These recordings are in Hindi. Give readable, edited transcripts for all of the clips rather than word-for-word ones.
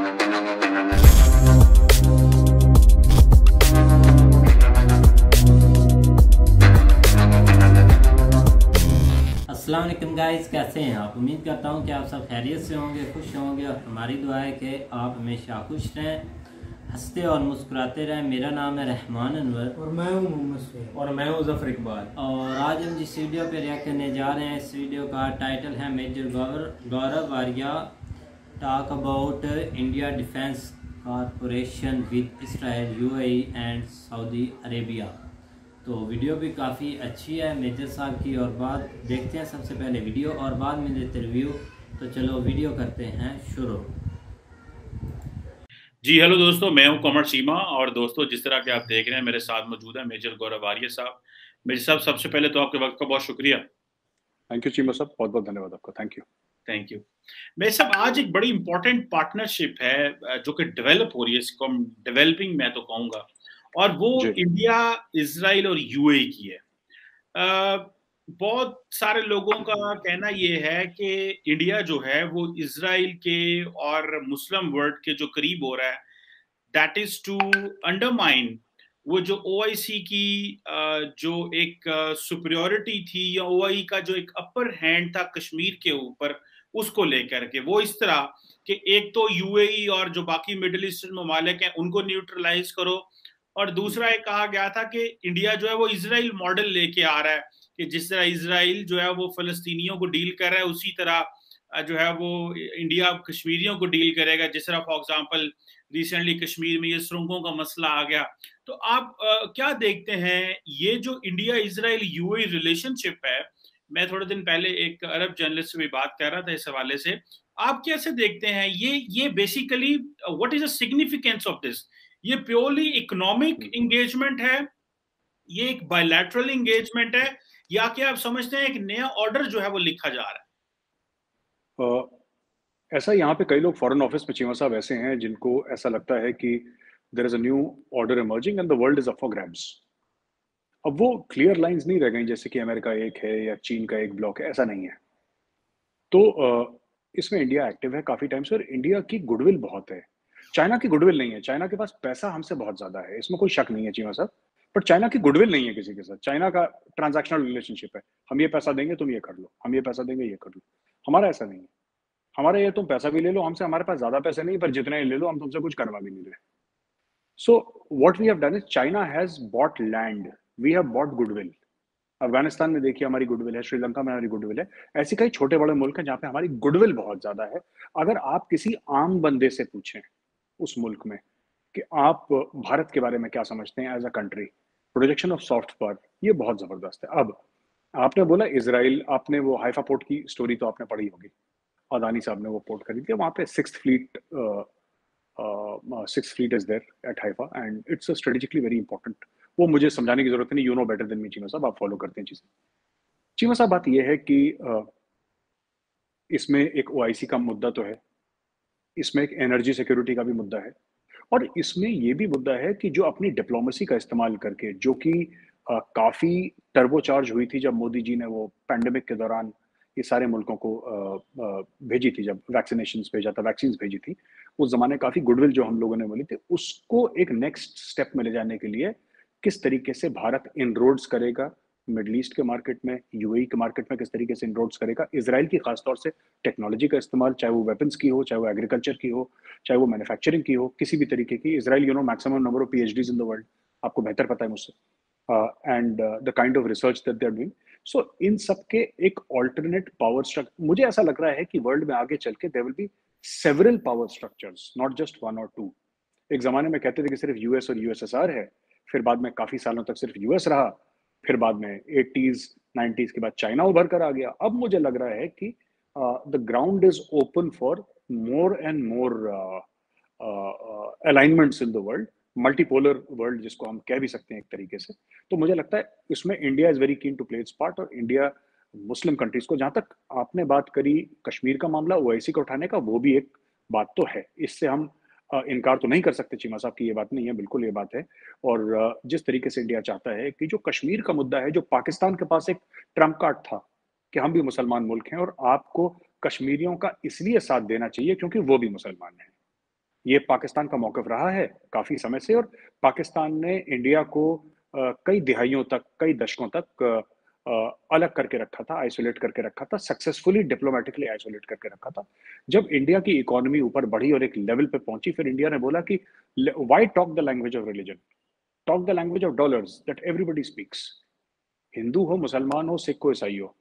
अस्सलाम वालेकुम गाइस, कैसे हैं आप। उम्मीद करता हूं कि आप सब खैरियत से होंगे, खुश होंगे और हमारी दुआ है कि आप हमेशा खुश रहें, हंसते और मुस्कुराते रहें। मेरा नाम है रहमान अनवर और मैं हूं मोहम्मद सैयद और मैं हूं जफर इकबाल। और आज हम जिस वीडियो पर रिएक्ट करने जा रहे हैं, इस वीडियो का टाइटल है major Gaurav Arya talk about India defence corporation with Israel, UAE and Saudi Arabia. तो वीडियो भी काफ़ी अच्छी है मेजर साहब की, और बाद देखते हैं सबसे पहले वीडियो और बाद में देते रिव्यू। तो चलो वीडियो करते हैं शुरू। जी हेलो दोस्तों, मैं हूं कमर सीमा और दोस्तों जिस तरह के आप देख रहे हैं मेरे साथ मौजूद है मेजर गौरव आर्य साहब। मेजर साहब, सबसे पहले तो आपके वक्त का बहुत शुक्रिया। थैंक यू चीमा साहब, बहुत बहुत धन्यवाद आपका। Thank you. Thank you. Major साहब, आज एक बड़ी इंपॉर्टेंट पार्टनरशिप है जो कि डेवलप हो रही है, इसको हम डेवलपिंग मैं तो कहूँगा, और वो इंडिया, इजराइल और यूएई की है। बहुत सारे लोगों का कहना ये है कि इंडिया जो है वो इजराइल के और मुस्लिम वर्ल्ड के जो करीब हो रहा है, दैट इज टू अंडरमाइन वो जो ओआईसी की जो एक सुपरियोरिटी थी, या ओआई का जो एक अपर हैंड था कश्मीर के ऊपर, उसको लेकर के वो इस तरह कि एक तो यूएई और जो बाकी मिडिल ईस्टर्न ममालिक हैं उनको न्यूट्रलाइज करो, और दूसरा एक कहा गया था कि इंडिया जो है वो इजराइल मॉडल लेके आ रहा है कि जिस तरह इजराइल जो है वो फलस्तीनियों को डील कर रहा है, उसी तरह जो है वो इंडिया कश्मीरियों को डील करेगा। जिस तरह फॉर एग्जांपल रिसेंटली कश्मीर में ये सुरंगों का मसला आ गया। तो आप क्या देखते हैं ये जो इंडिया इजराइल यूएई रिलेशनशिप है? मैं थोड़े दिन पहले एक अरब जर्नलिस्ट से भी बात कर रहा था इस हवाले से। आप कैसे देखते हैं ये basically what is the significance of this? ये प्योरली इकोनॉमिक एंगेजमेंट है, ये एक बायलैटरल एंगेजमेंट है, या क्या आप समझते हैं एक नया ऑर्डर जो है वो लिखा जा रहा है? ऐसा यहाँ पे कई लोग फॉरेन ऑफिस में चीमा साहब ऐसे हैं जिनको ऐसा लगता है कि there is a new order emerging and the world is up for grabs. अब वो क्लियर लाइंस नहीं रह गई जैसे कि अमेरिका एक है या चीन का एक ब्लॉक है, ऐसा नहीं है। तो इसमें इंडिया एक्टिव है काफी टाइम से, और इंडिया की गुडविल बहुत है। चाइना की गुडविल नहीं है, चाइना के पास पैसा हमसे बहुत ज्यादा है, इसमें कोई शक नहीं है चीमा साहब, पर चाइना की गुडविल नहीं है किसी के साथ। चाइना का ट्रांजैक्शनल रिलेशनशिप है, हम ये पैसा देंगे तुम ये कर लो, हम ये पैसा देंगे ये कर लो। हमारा ऐसा नहीं है, हमारा ये तुम पैसा भी ले लो हमसे, हमारे पास ज्यादा पैसे नहीं पर जितने ही ले लो, हम तुमसे कुछ करवा भी नहीं रहे। So what we have done is China has bought land, we have bought goodwill. Afghanistan में देखिए हमारी गुडविल है, श्रीलंका में हमारी गुडविल है। ऐसे कई छोटे बड़े मुल्क हैं जहां पे हमारी गुडविल बहुत ज्यादा है। अगर आप किसी आम बंदे से पूछें उस मुल्क में कि आप भारत के बारे में क्या समझते हैं as a country, projection of soft power ये बहुत जबरदस्त है। अब आपने बोला इजराइल, आपने वो हाइफा पोर्ट की स्टोरी तो आपने पढ़ी होगी, अदानी साहब ने वो पोर्ट खरीद लिया। वहाँ पे six fleet is there at Haifa and it's strategically very important. वो मुझे समझाने की जरूरत नहीं, you know better than me Cheema साहब, आप फॉलो करते हैं चीजें। चीमा साहब, बात यह है कि इसमें एक ओआईसी का मुद्दा तो है, इसमें एक एनर्जी सिक्योरिटी का भी मुद्दा है, और इसमें यह भी मुद्दा है कि जो अपनी डिप्लोमेसी का इस्तेमाल करके, जो कि काफी टर्बोचार्ज हुई थी जब मोदी जी ने वो पैंडेमिक के दौरान ये सारे मुल्कों को भेजी थी, जब वैक्सीनेशन भेजा था, वैक्सीन भेजी थी, उस जमाने काफी गुडविल जो हम लोगों ने बोली थी, उसको एक नेक्स्ट स्टेप में ले जाने के लिए किस तरीके से भारत इनरोड्स करेगा मिडल ईस्ट के मार्केट में, यूएई के मार्केट में किस तरीके से इनरोड्स करेगा, इजराइल की खासतौर से टेक्नोलॉजी का इस्तेमाल, चाहे वो वेपन्स की हो, चाहे वो एग्रीकल्चर की हो, चाहे वो मैन्युफैक्चरिंग की हो, किसी भी तरीके की। Israel you know maximum number of PhDs in the world, आपको बेहतर पता है मुझसे, and the kind of research that they are doing. So इन सब के एक ऑल्टरनेट पावर स्ट्रक्चर, मुझे ऐसा लग रहा है कि वर्ल्ड में आगे चल के there will be several power structures, not just one और टू। एक जमाने में कहते थे कि सिर्फ यूएस और यूएसएसआर है, फिर बाद में काफी सालों तक सिर्फ यूएस रहा, फिर बाद में 80s 90s के बाद चाइना उभर कर आ गया। अब मुझे लग रहा है कि the ground is open for more and more alignments in the world, multipolar world जिसको हम कह भी सकते हैं एक तरीके से। तो मुझे लगता है इसमें India is very keen to play its part, और इंडिया मुस्लिम कंट्रीज को, जहां तक आपने बात करी कश्मीर का मामला ओआईसी को उठाने का, वो भी एक बात तो है, इससे हम इनकार तो नहीं कर सकते चीमा साहब की, ये बात नहीं है, बिल्कुल ये बात है। और जिस तरीके से इंडिया चाहता है कि जो कश्मीर का मुद्दा है, जो पाकिस्तान के पास एक ट्रम्प कार्ड था कि हम भी मुसलमान मुल्क हैं और आपको कश्मीरियों का इसलिए साथ देना चाहिए क्योंकि वो भी मुसलमान हैं, ये पाकिस्तान का मौक़िफ़ रहा है काफ़ी समय से, और पाकिस्तान ने इंडिया को कई दिहाइयों तक, कई दशकों तक अलग करके रखा था, आइसोलेट करके रखा था, सक्सेसफुली डिप्लोमैटिकली आइसोलेट करके रखा था। जब इंडिया की इकोनॉमी ऊपर बढ़ी और एक लेवल पे पहुंची, फिर इंडिया ने बोला कि why talk the language of religion, talk the language of dollars that everybody speaks. Hindu हो, मुसलमान हो, सिख हो, ईसाई हो,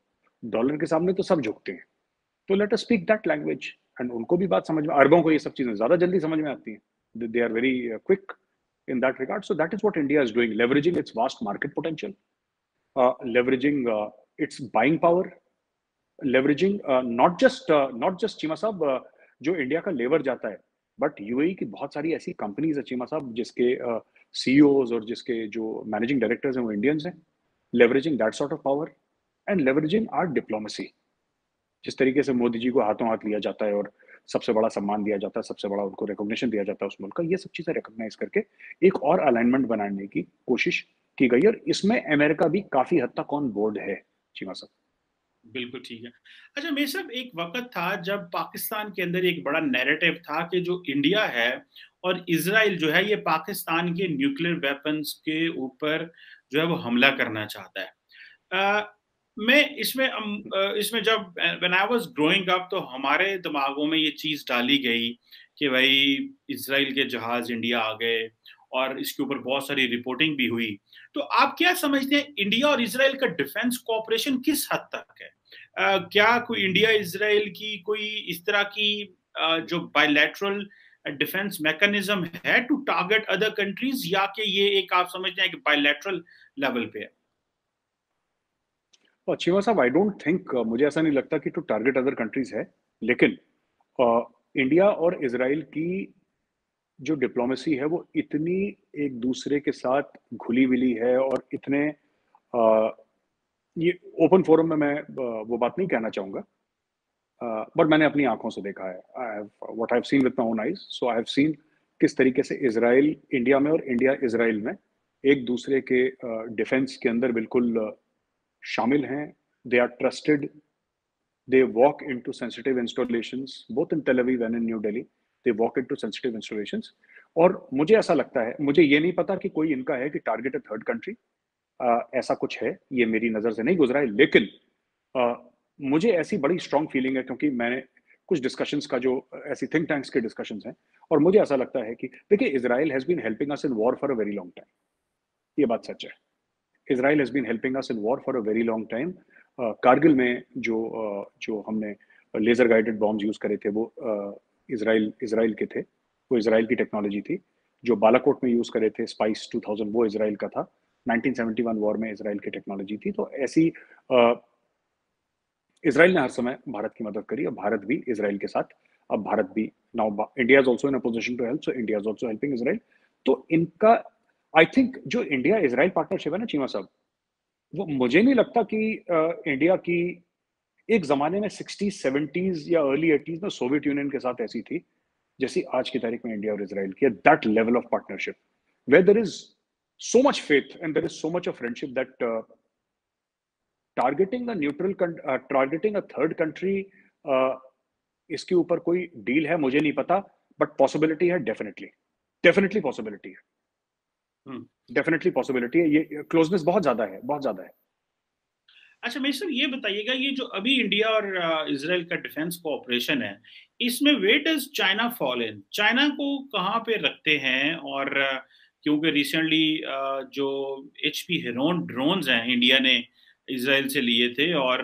डॉलर के सामने तो सब झुकते हैं, तो let us speak that language. And उनको भी बात समझ में, अरबों को ये सब चीजें ज्यादा जल्दी समझ में आती हैं, they are very quick in that regard. So that is what India is doing, leveraging its vast market potential, leveraging its buying power, leveraging not just Cheema साहब जो इंडिया का लेबर जाता है, बट यूएई की बहुत सारी ऐसी कंपनीज है चीमा साहब जिसके सीईओज और जिसके जो मैनेजिंग डायरेक्टर्स हैं वो इंडियंस हैं, leveraging that sort of power and leveraging our diplomacy। जिस तरीके से मोदी जी को हाथों हाथ लिया जाता है और सबसे बड़ा सम्मान दिया जाता है, सबसे बड़ा उनको रिकॉग्निशन दिया जाता है उस मुल्क का, ये सब चीजें रिकॉग्नाइज करके एक और अलाइनमेंट बनाने की कोशिश की गई, और इसमें अमेरिका भी काफी हद तक ऑन बोर्ड है चीमा साहब। बिल्कुल ठीक है। अच्छा मेरे साहब, एक वक्त था जब पाकिस्तान के अंदर एक बड़ा नैरेटिव था कि जो इंडिया है और इजराइल जो है, ये पाकिस्तान के न्यूक्लियर वेपन्स के ऊपर जो है वो हमला करना चाहता है। मैं इसमें जब when I was growing up तो हमारे दिमागों में ये चीज डाली गई कि भाई इजराइल के जहाज इंडिया आ गए, और इसके ऊपर बहुत सारी रिपोर्टिंग भी हुई। तो आप क्या समझते हैं, इंडिया और इजराइल का डिफेंस कोऑपरेशन किस हद तक है? क्या कोई इंडिया इजराइल की कोई इस तरह की जो बायलैटरल डिफेंस मैकेनिज्म है टू टारगेट अदर कंट्रीज, या कि ये एक आप समझते हैं कि बायलैटरल लेवल पे है? चीमा साहब, आई डोंट थिंक, मुझे ऐसा नहीं लगता कि टू टारगेट अदर कंट्रीज है, लेकिन इंडिया और इजराइल की जो डिप्लोमेसी है वो इतनी एक दूसरे के साथ घुली मिली है, और इतने ये ओपन फोरम में मैं वो बात नहीं कहना चाहूंगा, बट मैंने अपनी आंखों से देखा है, what I have seen with my own eyes. So I have seen किस तरीके से इजराइल इंडिया में और इंडिया इजराइल में एक दूसरे के डिफेंस के अंदर बिल्कुल शामिल हैं। They are trusted, they walk into sensitive installations both in Tel Aviv and in New Delhi, they walk into sensitive installations। और मुझे ऐसा लगता है, मुझे ये नहीं पता कि कोई इनका है कि टारगेट अ थर्ड कंट्री, ऐसा कुछ है, ये मेरी नजर से नहीं गुजरा है, लेकिन मुझे ऐसी बड़ी स्ट्रॉन्ग फीलिंग है, क्योंकि मैंने कुछ डिस्कशंस का जो ऐसी थिंक टैंक्स के डिस्कशंस हैं, और मुझे ऐसा लगता है कि देखिए, Israel has been helping us in war for a very long time, ये बात सच है। Israel has been helping us in war for a very long time. Kargil में जो हमने लेजर गाइडेड बॉम्ब्स यूज करे थे, वो इजराइल के थे, वो इजराइल की टेक्नोलॉजी थी। जो बालाकोट में यूज करे थे स्पाइस 2000, वो इजराइल का था। 1971 वॉर में इजराइल की टेक्नोलॉजी थी। तो ऐसी इजराइल ने हर समय भारत की मदद करी, और भारत भी इजराइल के साथ, अब भारत भी now India is also in a position to help, so India is also helping Israel. तो इनका आई थिंक जो इंडिया इजराइल पार्टनरशिप है ना चीमा साहब, वो मुझे नहीं लगता कि इंडिया की एक जमाने में 60s 70s या अर्ली 80s में सोवियत यूनियन के साथ ऐसी थी जैसी आज की तारीख में इंडिया और इजराइल की है। That level of partnership where there is so much faith and there is so much of friendship that targeting a third country, इसके ऊपर कोई डील है मुझे नहीं पता, बट पॉसिबिलिटी है, डेफिनेटली पॉसिबिलिटी है, डेफिनेटली पॉसिबिलिटी है। ये क्लोजनेस बहुत ज्यादा है, बहुत ज्यादा है। अच्छा मेरे सर ये बताइएगा, ये जो अभी इंडिया और इजराइल का डिफेंस कोऑपरेशन है, इसमें where does China fall in? China को कहाँ पे रखते हैं? और क्योंकि रिसेंटली जो HP हेरोन ड्रोन्स हैं इंडिया ने इजराइल से लिए थे और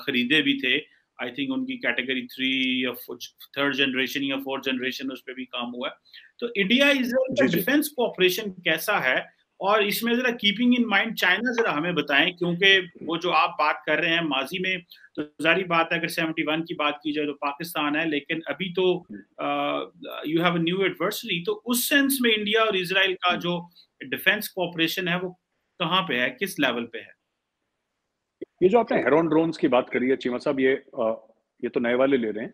खरीदे भी थे, आई थिंक उनकी कैटेगरी 3 या 3rd जनरेशन या 4th जनरेशन, उस पर भी काम हुआ है। तो इंडिया इजराइल का डिफेंस कोऑपरेशन कैसा है? और इसमें जरा कीपिंग इन माइंड चाइना जरा हमें बताएं, क्योंकि वो जो आप बात कर रहे हैं माजी में, तो जारी बात है अगर 71 की बात की जाए तो पाकिस्तान है, लेकिन अभी तो you have a new adversary. तो उस सेंस में इंडिया और इजराइल का जो डिफेंस कोऑपरेशन है वो कहाँ पे है, किस लेवल पे है? ये जो आपने हेरोन ड्रोन्स की बात करी है चीमा साहब, ये तो नए वाले ले रहे हैं।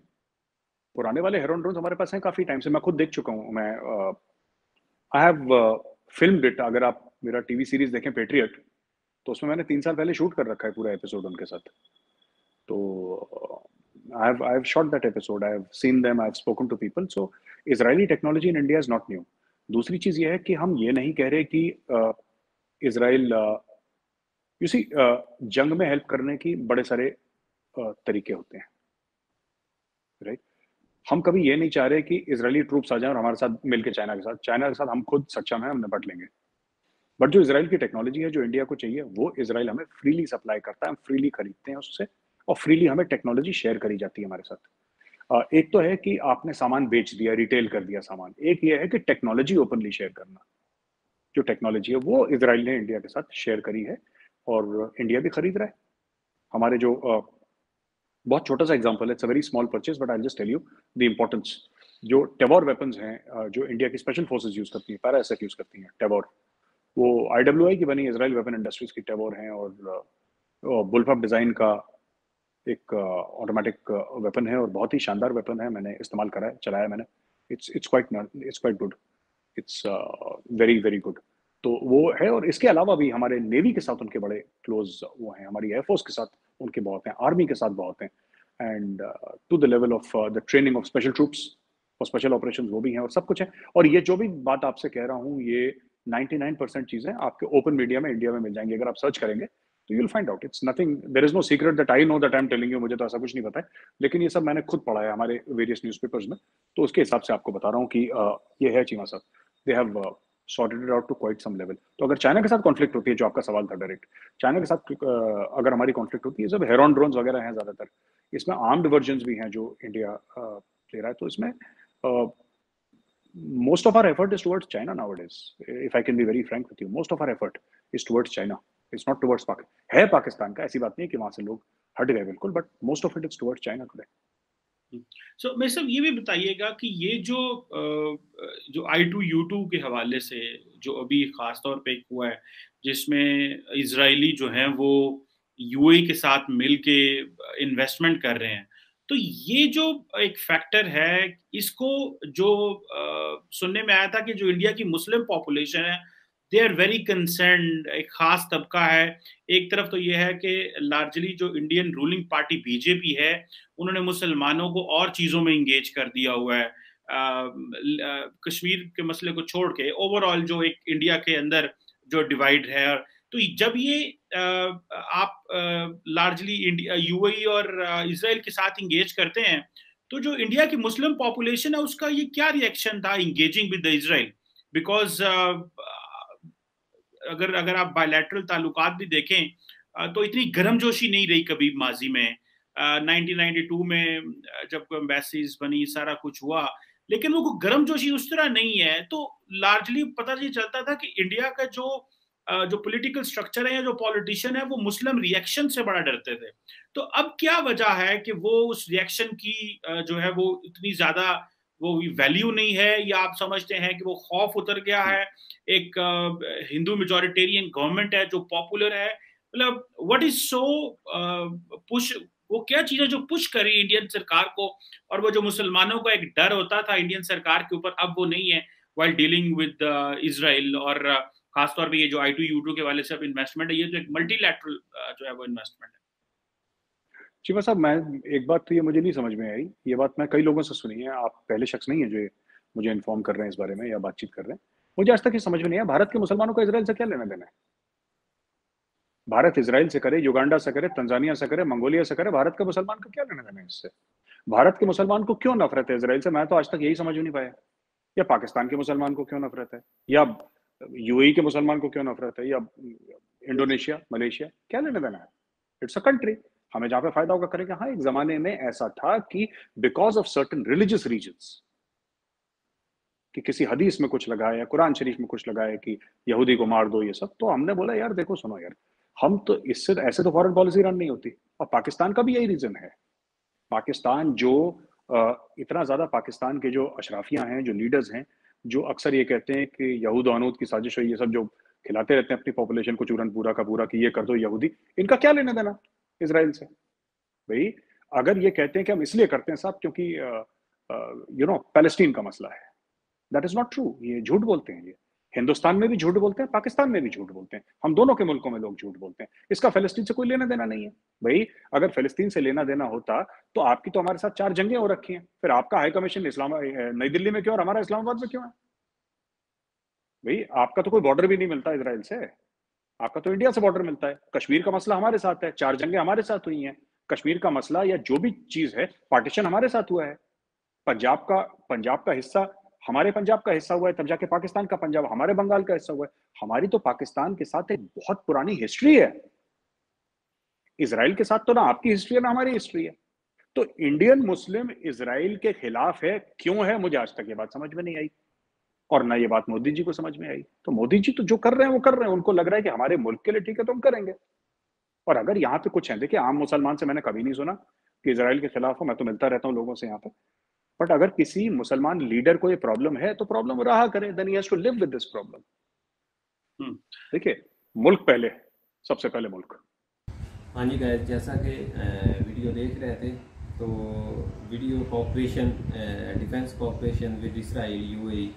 पुराने वाले हेरोन ड्रोन्स हमारे पास हैं काफी टाइम से, मैं खुद देख चुका हूँ। मैं आई हैव फिल्म्ड इट। अगर आप मेरा टीवी सीरीज देखें पेट्रियट, तो उसमें मैंने 3 साल पहले शूट कर रखा है पूरा एपिसोड उनके साथ। तो I've shot that episode. I've seen them. I've spoken to people. So Israeli technology in India is not new. दूसरी चीज ये है कि हम ये नहीं कह रहे कि इसराइल यू सी जंग में हेल्प करने की बड़े सारे तरीके होते हैं, राइट? हम कभी ये नहीं चाह रहे कि इजरायली ट्रूप्स आ जाएं और हमारे साथ मिलकर चाइना के साथ हम खुद सक्षम हैं, हम निपट लेंगे। बट जो इसराइल की टेक्नोलॉजी है, जो इंडिया को चाहिए, वो इसराइल हमें फ्रीली सप्लाई करता है, हम फ्रीली खरीदते हैं उससे, और फ्रीली हमें टेक्नोलॉजी शेयर करी जाती है हमारे साथ। एक तो है कि आपने सामान बेच दिया, रिटेल कर दिया सामान, एक ये है कि टेक्नोलॉजी ओपनली शेयर करना। जो टेक्नोलॉजी है वो इसराइल ने इंडिया के साथ शेयर करी है और इंडिया भी खरीद रहा है। हमारे जो बहुत छोटा सा एग्जांपल है, it's a very small purchase but I just tell you the importance. जो टेवोर वेपन्स हैं जो इंडिया की स्पेशल फोर्सेस यूज करती हैं, पैरा एसएफ यूज करती हैं, टेवोर, वो आईडब्ल्यूआई की बनी इसराइल वेपन इंडस्ट्रीज की टेवोर हैं, और बुलफअप डिजाइन का एक ऑटोमेटिक वेपन है और बहुत ही शानदार वेपन है। मैंने इस्तेमाल करा है, चलाया मैंने। It's quite good, it's very very good. तो वो है, और इसके अलावा भी हमारे नेवी के साथ उनके बड़े क्लोज वो हैं, हमारी एयरफोर्स के साथ उनके बहुत हैं, आर्मी के साथ बहुत हैं, and to the level of the training of special troops और स्पेशल ऑपरेशंस वो भी हैं, और सब कुछ है। और ये जो भी बात आपसे कह रहा हूँ, ये 99% चीजें आपके ओपन मीडिया में इंडिया में मिल जाएंगी। अगर आप सर्च करेंगे तो you will find out. It's nothing, there is no secret that I know that I am telling you. मुझे तो ऐसा कुछ नहीं पता है, लेकिन ये सब मैंने खुद पढ़ा है हमारे वेरियस न्यूज़पेपर्स में, तो उसके हिसाब से आपको बता रहा हूँ कि ये है चीमा साहब, they have sorted it out to quite some level. तो अगर चाइना के साथ कॉन्फ्लिक्ट होती है, जो आपका सवाल था डायरेक्ट, चाइना के साथ अगर हमारी कॉन्फ्लिक्ट होती है, सब हेरॉन ड्रोन्स वगैरह हैं ज्यादातर, इसमें आर्म्ड वर्जन्स भी हैं जो इंडिया ले रहा है। तो इसमें most of our effort is towards China nowadays. If I can be very frank with you, most of our effort is towards China. It's not towards Pakistan. है पाकिस्तान का, ऐसी बात नहीं है कि वहां से लोग हट गए बिल्कुल, but most of it is towards China today. So, मैं सब ये भी बताइएगा कि ये जो I2U2 के हवाले से जो अभी खास तौर पे हुआ है, जिसमें इजरायली जो हैं वो यूएई के साथ मिलके इन्वेस्टमेंट कर रहे हैं, तो ये जो एक फैक्टर है, इसको जो सुनने में आया था कि जो इंडिया की मुस्लिम पॉपुलेशन है, दे आर वेरी कंसर्न्ड, एक खास तबका है। एक तरफ तो ये है कि लार्जली जो इंडियन रूलिंग पार्टी बीजेपी है, उन्होंने मुसलमानों को और चीजों में इंगेज कर दिया हुआ है, कश्मीर के मसले को छोड़ के ओवरऑल जो एक इंडिया के अंदर जो डिवाइड है। तो जब ये आप लार्जली इंडिया, यूएई और इजराइल के साथ इंगेज करते हैं, तो जो इंडिया की मुस्लिम पॉपुलेशन है उसका ये क्या रिएक्शन था engaging with the Israel? Because अगर आप बायलैटरल ताल्लुकात भी देखें तो इतनी गर्मजोशी नहीं रही कभी माजी में। 1992 में जब एम्बेसीज बनी, सारा कुछ हुआ, लेकिन वो गर्मजोशी उस तरह नहीं है। तो लार्जली पता ये चलता था कि इंडिया का जो पॉलिटिकल स्ट्रक्चर है या जो पॉलिटिशियन है, वो मुस्लिम रिएक्शन से बड़ा डरते थे। तो अब क्या वजह है कि वो उस रिएक्शन की जो है वो इतनी ज्यादा वो वैल्यू नहीं है, या आप समझते हैं कि वो खौफ उतर गया है? एक हिंदू मेजॉरिटेरियन गवर्नमेंट है जो पॉपुलर है, मतलब व्हाट इज सो पुश, वो क्या चीजें जो पुश करी इंडियन सरकार को, और वो जो मुसलमानों का एक डर होता था इंडियन सरकार के ऊपर, अब वो नहीं है व्हाइल डीलिंग विद इजराइल? और खासतौर पे ये जो I2U2 के वाले से अब इन्वेस्टमेंट है, ये जो एक मल्टीलैटरल जो है वो इन्वेस्टमेंट है। शिवा साहब, मैं एक बात तो ये मुझे नहीं समझ में आई, ये बात मैं कई लोगों से सुनी है, आप पहले शख्स नहीं है जो मुझे इन्फॉर्म कर रहे हैं इस बारे में या बातचीत कर रहे हैं। मुझे आज तक ये समझ में नहीं आया, भारत के मुसलमानों को इजराइल से क्या लेना देना है? भारत इजराइल से करे, युगांडा से करे, तंजानिया से करे, मंगोलिया से करे, भारत के मुसलमान को क्या लेना देना है इससे? भारत के मुसलमान को क्यों नफरत है इजराइल से? मैं तो आज तक यही समझ नहीं पाया। या पाकिस्तान के मुसलमान को क्यों नफरत है, या यूएई के मुसलमान को क्यों नफरत है, या इंडोनेशिया, मलेशिया, क्या लेना देना है? इट्स अ कंट्री, हमें जहां पे फायदा होगा करेंगे। हाँ, एक जमाने में ऐसा था कि because of certain religious reasons, कि किसी हदीस में कुछ लगा है या कुरान शरीफ में कुछ लगा है कि यहूदी को मार दो, ये सब, तो हमने बोला यार देखो सुनो यार, हम तो इससे ऐसे तो फॉरेन पॉलिसी रन नहीं होती। और पाकिस्तान का भी यही रीजन है। पाकिस्तान जो इतना ज्यादा, पाकिस्तान के जो अशराफियां हैं, जो लीडर्स हैं, जो अक्सर ये कहते हैं कि यहूद अनूद की साजिश है, ये सब जो खिलाते रहते हैं अपनी पॉपुलेशन को चूरन पूरा का पूरा कि ये कर दो यहूदी, इनका क्या लेना देना इजराइल से? भाई अगर ये कहते हैं कि हम इसलिए करते हैं साहब क्योंकि पैलेस्टीन का मसला है, दैट इज नॉट ट्रू। ये झूठ बोलते हैं। ये हिंदुस्तान में भी झूठ बोलते हैं, पाकिस्तान में भी झूठ बोलते हैं, हम दोनों के मुल्कों में लोग झूठ बोलते हैं। इसका फिलिस्तीन से कोई लेना देना नहीं है भाई। अगर फिलिस्तीन से लेना देना होता तो आपकी तो हमारे साथ 4 जंगें हो रखी हैं, फिर आपका हाई कमीशन नई दिल्ली में क्यों और हमारा इस्लामाबाद में क्यों है भाई? आपका तो कोई बॉर्डर भी नहीं मिलता इसराइल से, आपका तो इंडिया से बॉर्डर मिलता है। कश्मीर का मसला हमारे साथ है, 4 जंगें हमारे साथ हुई हैं। कश्मीर का मसला या जो भी चीज है, पार्टीशन हमारे साथ हुआ है। पंजाब का हिस्सा हमारे पंजाब का हिस्सा हुआ है, तब जाके पाकिस्तान का पंजाब हमारे बंगाल का हिस्सा हुआ है। हमारी तो पाकिस्तान के साथ एक बहुत पुरानी हिस्ट्री है। इसराइल के साथ तो ना आपकी हिस्ट्री है ना हमारी हिस्ट्री है। तो इंडियन मुस्लिम इसराइल के खिलाफ है, क्यों है? मुझे आज तक ये बात समझ में नहीं आई, और ना ये बात मोदी जी को समझ में आई। तो मोदी जी तो जो कर रहे हैं वो कर रहे हैं, उनको लग रहा है कि हमारे मुल्क के लिए ठीक है तो हम करेंगे। और अगर यहाँ पे कुछ है, देखिए आम मुसलमान से मैंने कभी नहीं सुना कि इसराइल के खिलाफ हो, मैं तो मिलता रहता हूँ लोगों से यहाँ पे। बट अगर किसी मुसलमान लीडर को ये प्रॉब्लम है तो प्रॉब्लम रहा करे, then he has to live with this problem. देखिए, मुल्क पहले, सबसे पहले मुल्क। हाँ जी गाइस, जैसा कि वीडियो देख रहे थे, तो video cooperation, defence cooperation with Israel, UAE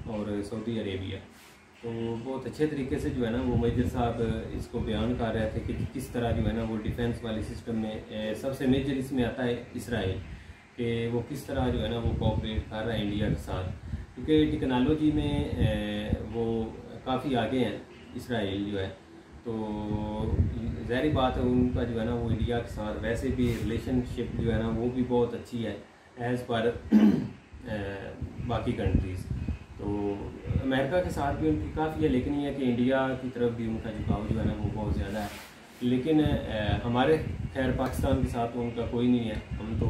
और सऊदी अरेबिया, तो बहुत अच्छे तरीके से जो है ना वो मेजर साहब इसको बयान कर रहे थे कि किस तरह जो है ना वो डिफेंस वाले सिस्टम में सबसे मेजर इसमें आता है इसराइल, कि वो किस तरह जो है ना वो कोऑपरेट कर रहा है इंडिया के साथ, क्योंकि टेक्नोलॉजी में वो काफ़ी आगे हैं इसराइल जो है। तो ज़ाहिर बात है उनका जो है ना वो इंडिया के साथ वैसे भी रिलेशनशिप जो है ना वो भी बहुत अच्छी है एज़ पर बाकी कंट्रीज़। तो अमेरिका के साथ भी उनकी काफ़ी है, लेकिन ये है कि इंडिया की तरफ भी उनका झुकाव जो है ना वो बहुत ज़्यादा है। लेकिन हमारे खैर पाकिस्तान के साथ तो उनका कोई नहीं है, हम तो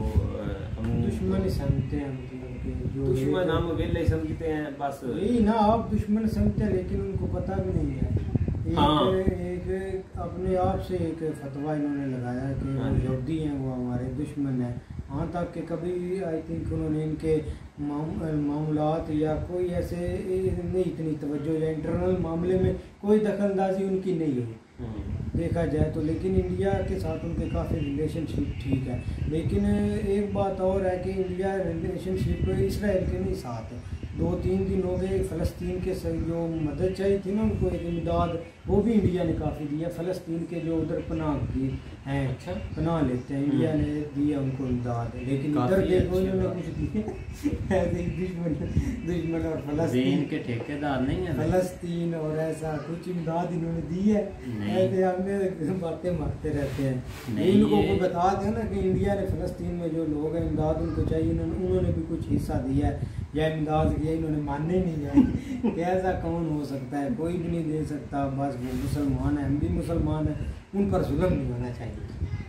हम दुश्मन ही समझते हैं, मतलब कि जो दुश्मन हम वेले समझते हैं बस। यही ना, आप दुश्मन समझते हैं लेकिन उनको पता भी नहीं है। एक अपने आप से एक फतवा इन्होंने लगाया कि वो यहूदी हैं, वो हमारे दुश्मन हैं। वहाँ तक कि कभी आई थिंक उन्होंने इनके मामलात या कोई ऐसे नहीं इतनी तवज्जो या इंटरनल मामले में कोई दखलंदाजी उनकी नहीं हुई देखा जाए तो। लेकिन इंडिया के साथ उनके काफ़ी रिलेशनशिप ठीक है। लेकिन एक बात और है कि इंडिया रिलेशनशिप इसराइल के नहीं साथ है। 2-3 दिन हो गए, फ़लस्तीन के जो मदद चाहिए थी ना उनको, एक इमदाद वो भी इंडिया ने काफ़ी दिया। फ़लस्तीन के जो उधर पनाह की हैं, अच्छा पनाह लेते हैं, इंडिया ने दिया उनको इमदाद। लेकिन इधर देखो इन्होंने कुछ दिए ऐसे दुश्मन और फ़लस्तीन के ठेकेदार नहीं है, फ़लस्तीन और ऐसा कुछ इमदाद इन्होंने दी है। ऐसे हमने बातें मारते रहते हैं। इन लोगों को बता दें ना कि इंडिया ने फ़लस्तीन में जो लोग हैं इमदाद उनको चाहिए, उन्होंने भी कुछ हिस्सा दिया है या इमदाद किया, इन्होंने मानने ही नहीं है। कैसा कौन हो सकता है? कोई भी नहीं दे सकता। बस वो मुसलमान है, हम भी मुसलमान हैं, उन पर जुल्म नहीं होना चाहिए।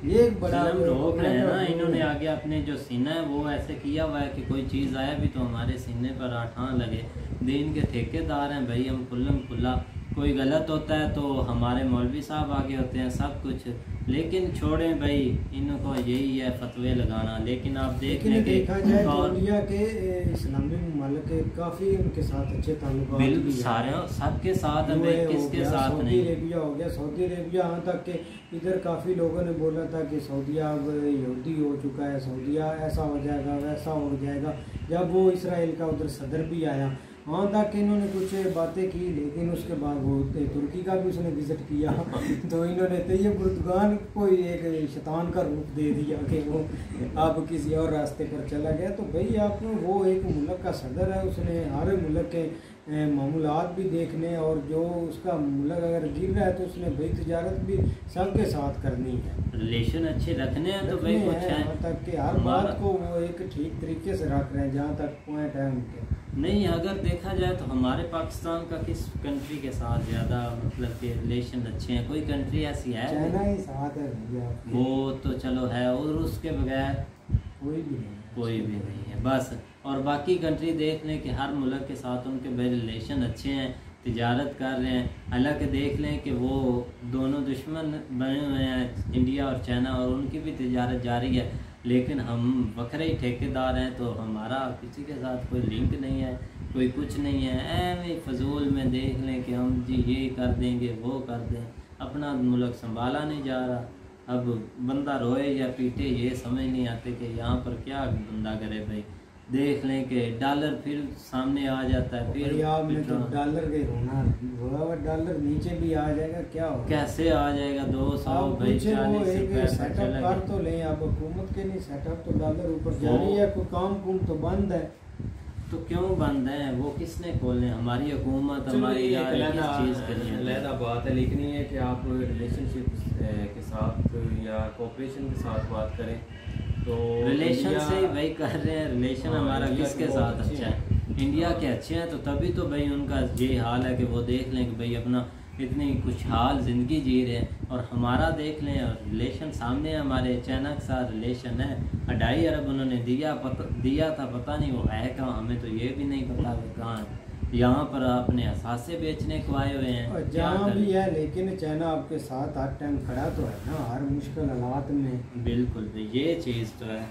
ये एक बड़ा रोक रहे हैं ना इन्होंने आगे अपने जो सीना है वो ऐसे किया हुआ है कि कोई चीज़ आया भी तो हमारे सीने पर आठान लगे। दीन के ठेकेदार हैं भाई हम, खुल्लम खुल्ला। कोई गलत होता है तो हमारे मौलवी साहब आगे होते हैं सब कुछ। लेकिन छोड़ें भाई, इनको यही है फतवे लगाना। लेकिन आप देखने के देखा जाए तो इंडिया के इस्लामी मुल्क के काफ़ी उनके साथ अच्छे ताल्लुकात भी सारे सबके साथ है भाई, किसके साथ नहीं। सऊदी अरेबिया हो गया, सऊदी अरेबिया यहाँ तक के इधर काफ़ी लोगों ने बोला था कि सऊदीया अब यहूदी हो चुका है, सऊदीया ऐसा हो जाएगा वैसा हो जाएगा। जब वो इसराइल का उधर सदर भी आया वहाँ तक इन्होंने कुछ बातें की, लेकिन उसके बाद वो तुर्की का भी उसने विजिट किया तो इन्होंने तैयब उर्दगान को एक शैतान का रूप दे दिया कि वो अब किसी और रास्ते पर चला गया। तो भाई आप, वो एक मुल्क का सदर है, उसने हर मुल्क के मामूलात भी देखने, और जो उसका मुल्क अगर गिर रहा है तो उसने भाई तिजारत भी सबके साथ करनी है, रिलेशन अच्छे रखने हैं। तो भाई कुछ है यहाँ तक कि हर बात को वो एक ठीक तरीके से रख रहे हैं जहाँ तक पॉइंट है उनके। नहीं, अगर देखा जाए तो हमारे पाकिस्तान का किस कंट्री के साथ ज़्यादा मतलब कि रिलेशन अच्छे हैं? कोई कंट्री ऐसी है? चाइना ही साथ है भैया, वो तो चलो है, और उसके बगैर कोई भी नहीं है, कोई भी नहीं है बस। और बाकी कंट्री देख लें कि हर मुल्क के साथ उनके भाई रिलेशन अच्छे हैं, तिजारत कर रहे हैं। हालांकि देख लें कि वो दोनों दुश्मन बने हुए हैं इंडिया और चाइना, और उनकी भी तिजारत जारी है। लेकिन हम बखरे ही ठेकेदार हैं, तो हमारा किसी के साथ कोई लिंक नहीं है, कोई कुछ नहीं है। ऐਵੇਂ फजूल में देख लें कि हम जी ये कर देंगे वो कर दें, अपना मुल्क संभाला नहीं जा रहा। अब बंदा रोए या पीटे ये समझ नहीं आते कि यहाँ पर क्या बंदा करे भाई। देख लें कि डॉलर फिर सामने आ जाता है, फिर आपने तो डॉलर के होना हुआ, डॉलर नीचे भी आ जाएगा, क्या होगा? कैसे आ जाएगा 200 भाई 40 रुपए सेटअप कर तो लें आप, हुकूमत के नहीं सेटअप तो डॉलर ऊपर जा रही है, कोई काम कुम तो बंद है, तो क्यों बंद है? वो किसने खोले? हमारी हुकूमत, हमारी चीज़ के लिए अलग बात है, लेकिन ये है कि आप रिलेशनशिप के साथ या कोऑपरेशन के साथ बात करें तो रिलेशन से ही भाई कर रहे हैं। रिलेशन हमारा किसके साथ अच्छा है? इंडिया के अच्छे हैं तो तभी तो भाई उनका ये हाल है कि वो देख लें कि भाई अपना इतनी खुशहाल ज़िंदगी जी रहे हैं, और हमारा देख लें और रिलेशन सामने है, हमारे चाइना के साथ रिलेशन है, 2.5 अरब उन्होंने दिया था, पता नहीं वो है कहाँ, हमें तो ये भी नहीं पता वो कहाँ है। यहाँ पर अपने असासे बेचने को आए हुए हैं, जहाँ भी है, लेकिन चाइना आपके साथ हर टाइम खड़ा तो है ना, हर मुश्किल हालात में। बिल्कुल ये चीज़ तो है,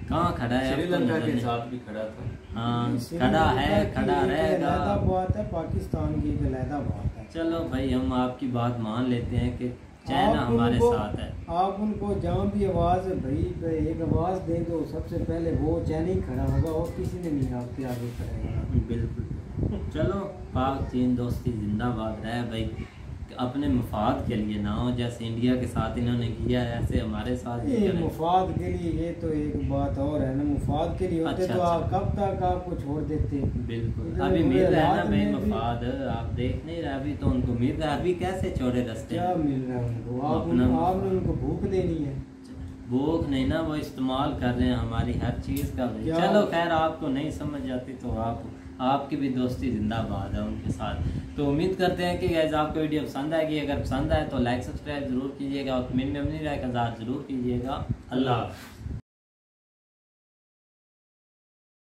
कहाँ खड़ा है? श्रीलंका के साथ भी खड़ा था। हाँ खड़ा है, खड़ा रहेगा। अलहदा बात है, पाकिस्तान की एक अलहदा बात है। चलो भाई हम आपकी बात मान लेते हैं कि चाइना हमारे साथ है। आप उनको जहाँ भी आवाज़ भाई एक आवाज़ दें तो सबसे पहले वो चाइना ही खड़ा होगा, और किसी ने नहीं आपके आगे करेगा। बिल्कुल। चलो पाक चीन दोस्ती जिंदाबाद रहे भाई, अपने मफाद के लिए ना हो, जैसे इंडिया के साथ इन्होंने किया है ऐसे हमारे साथ भी करें। मुफाद के लिए ये तो एक बात और है ना, मुफाद के लिए होते अच्छा, तो आप कब तक आपको छोड़ देते। बिल्कुल अभी मिल रहा है ना भाई मफाद, आप देख नहीं रहे, अभी तो उनको मिल रहा है, अभी कैसे छोड़े रास्ते? क्या मिल रहा है उनको? आपने उनको भूख देनी है। भूख नहीं ना, वो इस्तेमाल कर रहे हैं हमारी हर चीज़ का। चलो खैर आपको नहीं समझ आती तो आपकी भी दोस्ती जिंदाबाद है उनके साथ। तो उम्मीद करते हैं कि गाइस आपको वीडियो पसंद आएगी, अगर पसंद आए तो लाइक सब्सक्राइब जरूर कीजिएगा और कमेंट में अपनी राय का इज़हार जरूर कीजिएगा। अल्लाह।